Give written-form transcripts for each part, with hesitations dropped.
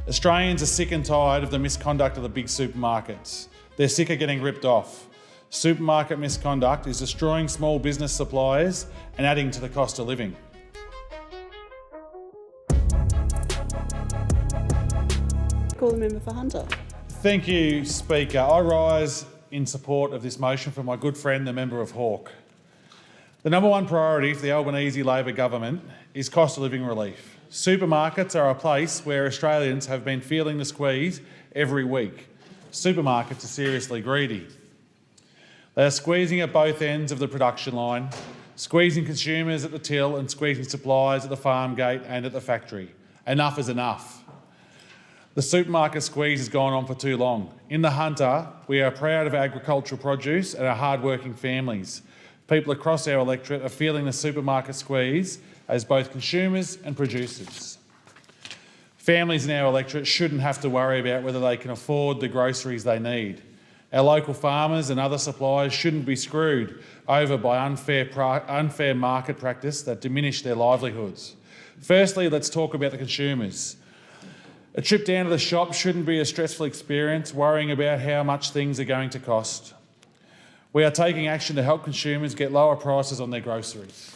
Australians are sick and tired of the misconduct of the big supermarkets. They're sick of getting ripped off. Supermarket misconduct is destroying small business suppliers and adding to the cost of living. Call the member for Hunter. Thank you, Speaker. I rise in support of this motion from my good friend, the member of Hawke. The number one priority for the Albanese Labor government is cost of living relief. Supermarkets are a place where Australians have been feeling the squeeze every week. Supermarkets are seriously greedy. They are squeezing at both ends of the production line, squeezing consumers at the till and squeezing suppliers at the farm gate and at the factory. Enough is enough. The supermarket squeeze has gone on for too long. In the Hunter, we are proud of our agricultural produce and our hard-working families. People across our electorate are feeling the supermarket squeeze as both consumers and producers. Families in our electorate shouldn't have to worry about whether they can afford the groceries they need. Our local farmers and other suppliers shouldn't be screwed over by unfair market practice that diminish their livelihoods. Firstly, let's talk about the consumers. A trip down to the shop shouldn't be a stressful experience, worrying about how much things are going to cost. We are taking action to help consumers get lower prices on their groceries.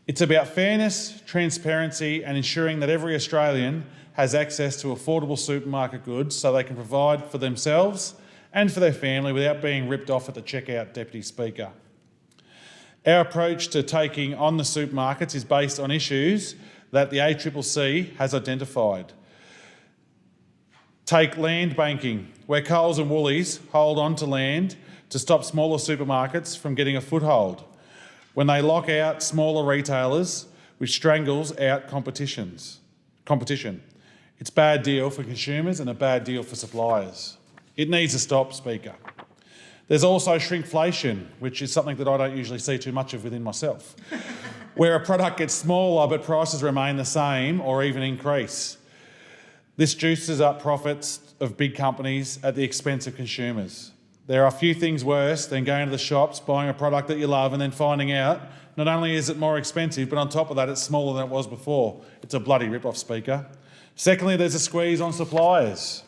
It's about fairness, transparency and ensuring that every Australian has access to affordable supermarket goods so they can provide for themselves and for their family without being ripped off at the checkout, Deputy Speaker. Our approach to taking on the supermarkets is based on issues that the ACCC has identified. Take land banking, where Coles and Woolies hold on to land to stop smaller supermarkets from getting a foothold, when they lock out smaller retailers, which strangles out competition. It's a bad deal for consumers and a bad deal for suppliers. It needs to stop, Speaker. There's also shrinkflation, which is something that I don't usually see too much of within myself, where a product gets smaller but prices remain the same or even increase. This juices up profits of big companies at the expense of consumers. There are few things worse than going to the shops, buying a product that you love and then finding out not only is it more expensive, but on top of that it's smaller than it was before. It's a bloody rip-off, Speaker. Secondly, there's a squeeze on suppliers.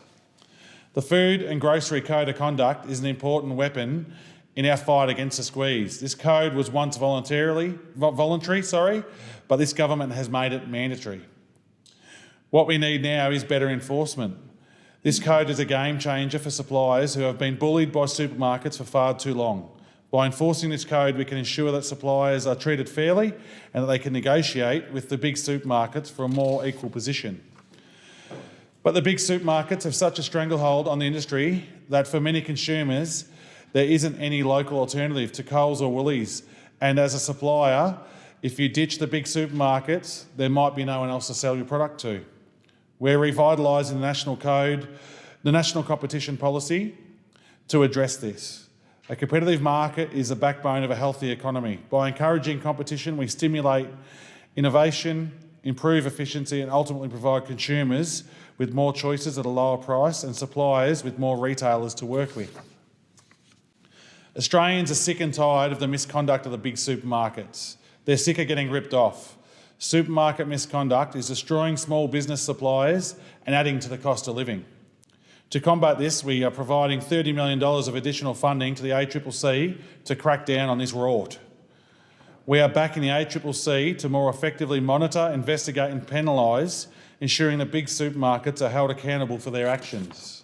The Food and Grocery Code of Conduct is an important weapon in our fight against the squeeze. This code was once voluntary, but this government has made it mandatory. What we need now is better enforcement. This code is a game changer for suppliers who have been bullied by supermarkets for far too long. By enforcing this code, we can ensure that suppliers are treated fairly and that they can negotiate with the big supermarkets for a more equal position. But the big supermarkets have such a stranglehold on the industry that for many consumers, there isn't any local alternative to Coles or Woolies. And as a supplier, if you ditch the big supermarkets, there might be no one else to sell your product to. We're revitalising the national code, the national competition policy to address this. A competitive market is the backbone of a healthy economy. By encouraging competition, we stimulate innovation, improve efficiency and ultimately provide consumers with more choices at a lower price and suppliers with more retailers to work with. Australians are sick and tired of the misconduct of the big supermarkets. They're sick of getting ripped off. Supermarket misconduct is destroying small business suppliers and adding to the cost of living. To combat this, we are providing $30 million of additional funding to the ACCC to crack down on this rort. We are backing the ACCC to more effectively monitor, investigate and penalise, ensuring that big supermarkets are held accountable for their actions.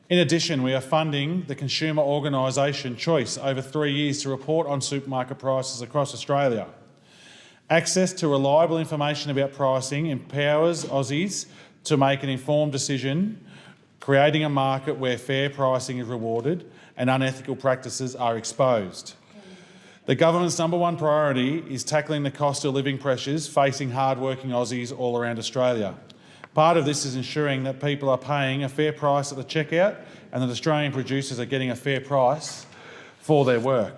In addition, we are funding the consumer organisation Choice over 3 years to report on supermarket prices across Australia. Access to reliable information about pricing empowers Aussies to make an informed decision, creating a market where fair pricing is rewarded and unethical practices are exposed. The government's number one priority is tackling the cost of living pressures facing hard-working Aussies all around Australia. Part of this is ensuring that people are paying a fair price at the checkout and that Australian producers are getting a fair price for their work.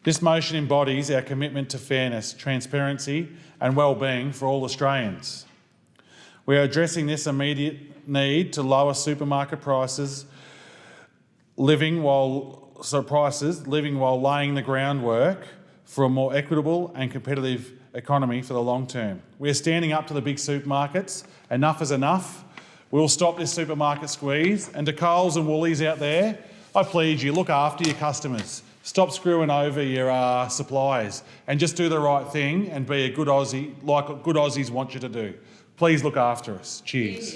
This motion embodies our commitment to fairness, transparency and well-being for all Australians. We are addressing this immediate need to lower supermarket prices, living while laying the groundwork for a more equitable and competitive economy for the long term. We're standing up to the big supermarkets. Enough is enough. We'll stop this supermarket squeeze. And to Coles and Woolies out there, I plead you, look after your customers. Stop screwing over your suppliers and just do the right thing and be a good Aussie, like good Aussies want you to do. Please look after us. Cheers.